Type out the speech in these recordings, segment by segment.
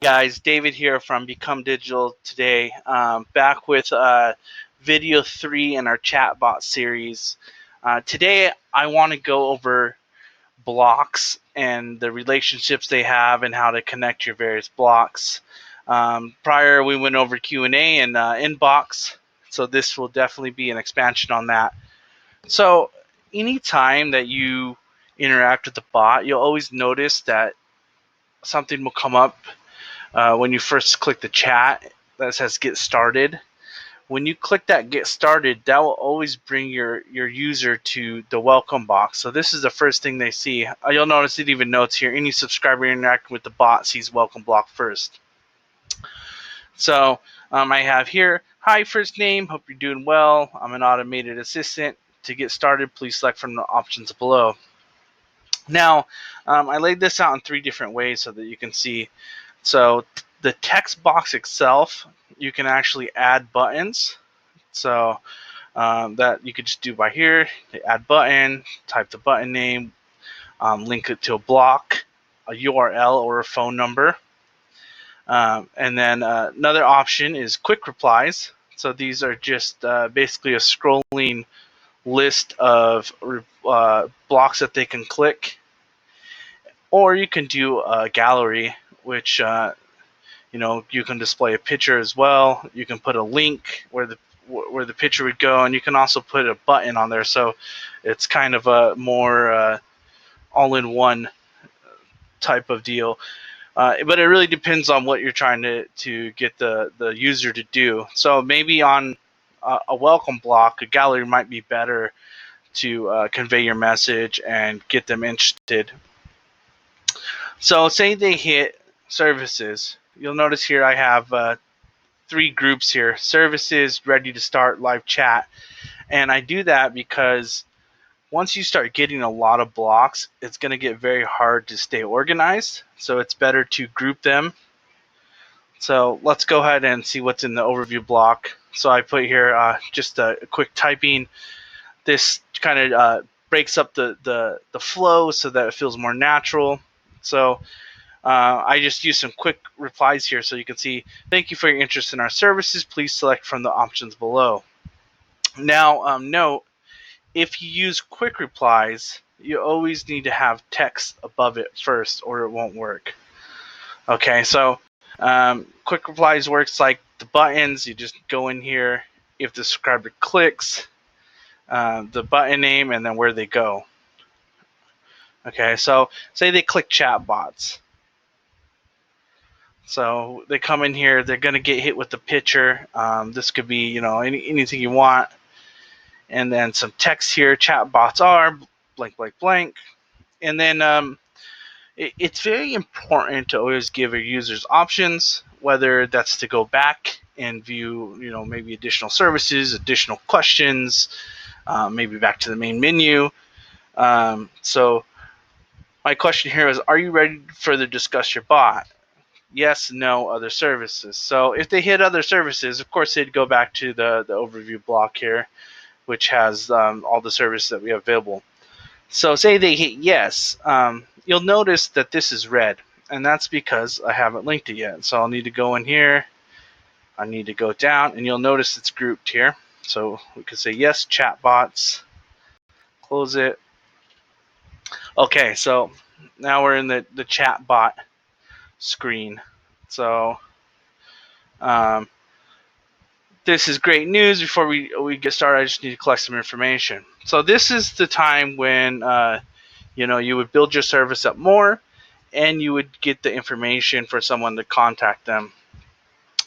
Guys, David here from Become Digital today, back with video 3 in our chatbot series. Today I want to go over blocks and the relationships they have and how to connect your various blocks. Prior we went over Q&A and inbox, so this will definitely be an expansion on that. So anytime that you interact with the bot, you'll always notice that something will come up when you first click the chat that says get started. When you click that get started, that will always bring your user to the welcome box. So this is the first thing they see. You'll notice it even notes here, any subscriber interacting with the bot sees welcome block first. So I have here, hi, first name, hope you're doing well. I'm an automated assistant. To get started, please select from the options below. Now, I laid this out in 3 different ways so that you can see. So the text box itself, you can actually add buttons. So that you could just do by here, add button, type the button name, link it to a block, a URL or a phone number. And then another option is quick replies. So these are just basically a scrolling list of blocks that they can click. Or you can do a gallery, which you can display a picture as well. You can put a link where the picture would go, and you can also put a button on there. So it's kind of a more all-in-one type of deal. But it really depends on what you're trying to get the user to do. So maybe on a welcome block, a gallery might be better to convey your message and get them interested. So say they hit services. You'll notice here I have 3 groups here: services, ready to start, live chat. And I do that because once you start getting a lot of blocks, it's going to get very hard to stay organized. So it's better to group them. So let's go ahead and see what's in the overview block. So I put here just a quick typing. This kind of breaks up the flow so that it feels more natural. So I just use some quick replies here so you can see, thank you for your interest in our services. Please select from the options below. Now, note, if you use quick replies, you always need to have text above it first or it won't work. Okay, so quick replies works like the buttons. You just go in here, if the subscriber clicks, the button name, and then where they go. Okay, so say they click chatbots. So they come in here, they're going to get hit with the picture. This could be, anything you want. And then some text here, chatbots are blank, blank, blank. And then it's very important to always give your users options, whether that's to go back and view, maybe additional services, additional questions, maybe back to the main menu. So my question here is, are you ready to further discuss your bot? Yes, no, other services. So if they hit other services, of course they'd go back to the overview block here, which has all the services that we have available. So say they hit yes, you'll notice that this is red, and that's because I haven't linked it yet. So I'll need to go in here, I need to go down, and you'll notice it's grouped here. So we could say yes, chatbots, close it. Okay, so now we're in the chatbot screen. So this is great news. Before we get started, I just need to collect some information. So this is the time when you would build your service up more, and you would get the information for someone to contact them.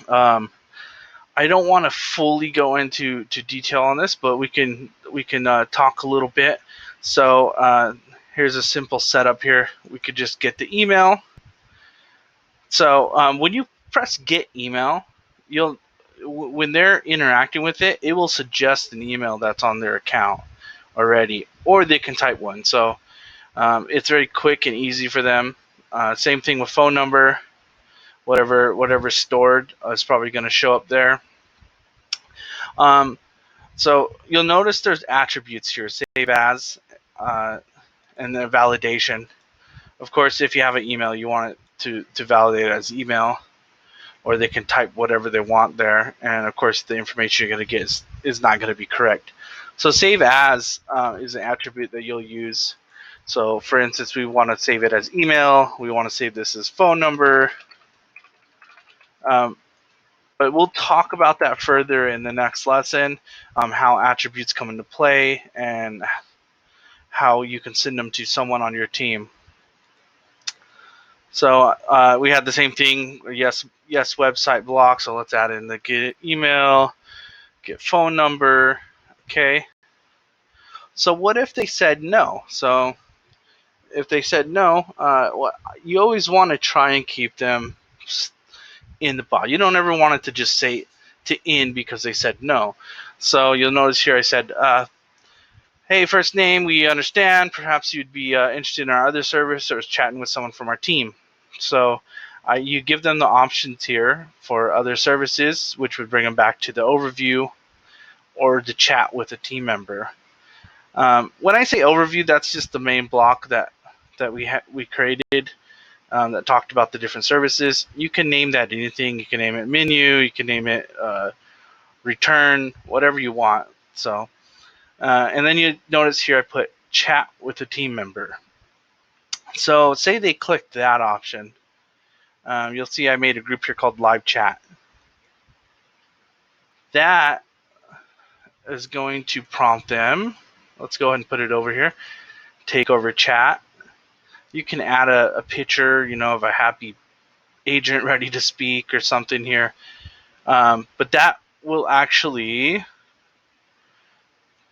I don't want to fully go into detail on this, but we can talk a little bit. So here's a simple setup here. We could just get the email. So when you press get email, when they're interacting with it, it will suggest an email that's on their account already, or they can type one. So it's very quick and easy for them. Same thing with phone number. Whatever's stored is probably going to show up there. So you'll notice there's attributes here, save as, and then validation. Of course, if you have an email, you want it to validate it as email, or they can type whatever they want there, and of course the information you're going to get is not going to be correct. So save as is an attribute that you'll use. So for instance, we want to save it as email, we want to save this as phone number, but we'll talk about that further in the next lesson, how attributes come into play and how you can send them to someone on your team. So we had the same thing, yes website block, so let's add in the get email, get phone number. Okay, so what if they said no? So if they said no, you always want to try and keep them in the bot. You don't ever want it to just say to in because they said no. So you'll notice here I said, hey, first name, we understand. Perhaps you'd be interested in our other service or chatting with someone from our team. So you give them the options here for other services, which would bring them back to the overview or to chat with a team member. When I say overview, that's just the main block that we created that talked about the different services. You can name that anything. You can name it menu. You can name it return, whatever you want. So, and then you notice here I put chat with a team member. So say they click that option. You'll see I made a group here called live chat. That is going to prompt them. Let's go ahead and put it over here. Take over chat. You can add a picture, of a happy agent ready to speak or something here. But that will actually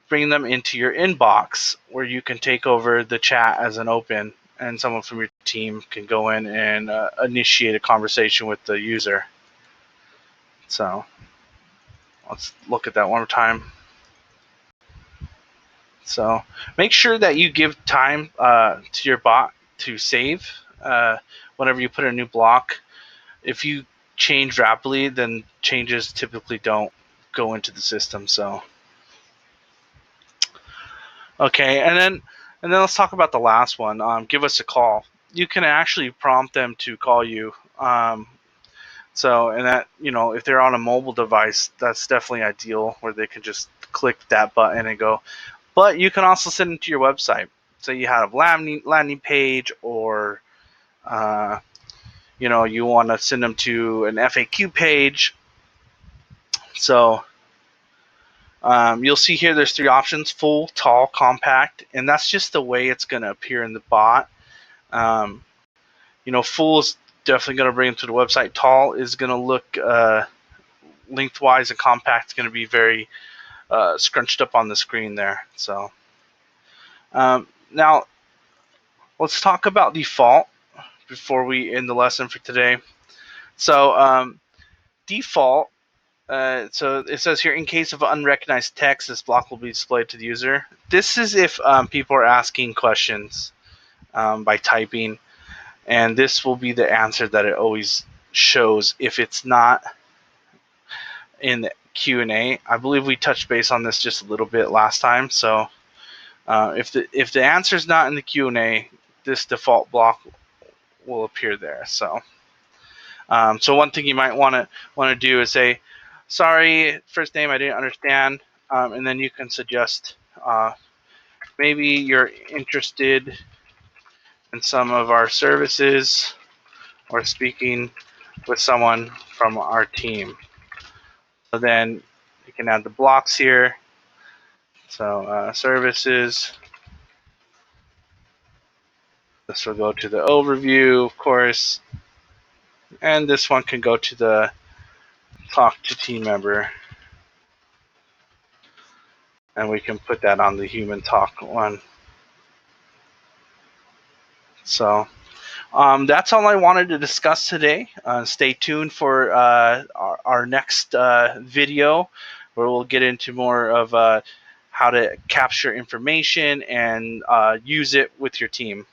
bring them into your inbox where you can take over the chat as an open, and someone from your team can go in and initiate a conversation with the user. So let's look at that one more time. So make sure that you give time to your bot to save whenever you put a new block. If you change rapidly, then changes typically don't go into the system. So okay, and then let's talk about the last one. Give us a call. You can actually prompt them to call you. So, and that, if they're on a mobile device, that's definitely ideal, where they can just click that button and go. But you can also send them to your website. So you have a landing page, or you want to send them to an FAQ page. So you'll see here there's 3 options: full, tall, compact, and that's just the way it's going to appear in the bot. Full is definitely going to bring them to the website. Tall is going to look lengthwise, and compact is going to be very scrunched up on the screen there. So now let's talk about default before we end the lesson for today. So default, so it says here, in case of unrecognized text, this block will be displayed to the user. This is if people are asking questions by typing, and this will be the answer that it always shows if it's not in the Q&A. I believe we touched base on this just a little bit last time. So if the answer is not in the Q&A, this default block will appear there. So so one thing you might want to do is say, sorry, first name I didn't understand, and then you can suggest maybe you're interested in some of our services or speaking with someone from our team. So then you can add the blocks here. So services. This will go to the overview, of course, and this one can go to the talk to team member, and we can put that on the human talk one. So that's all I wanted to discuss today. Stay tuned for our next video, where we'll get into more of how to capture information and use it with your team.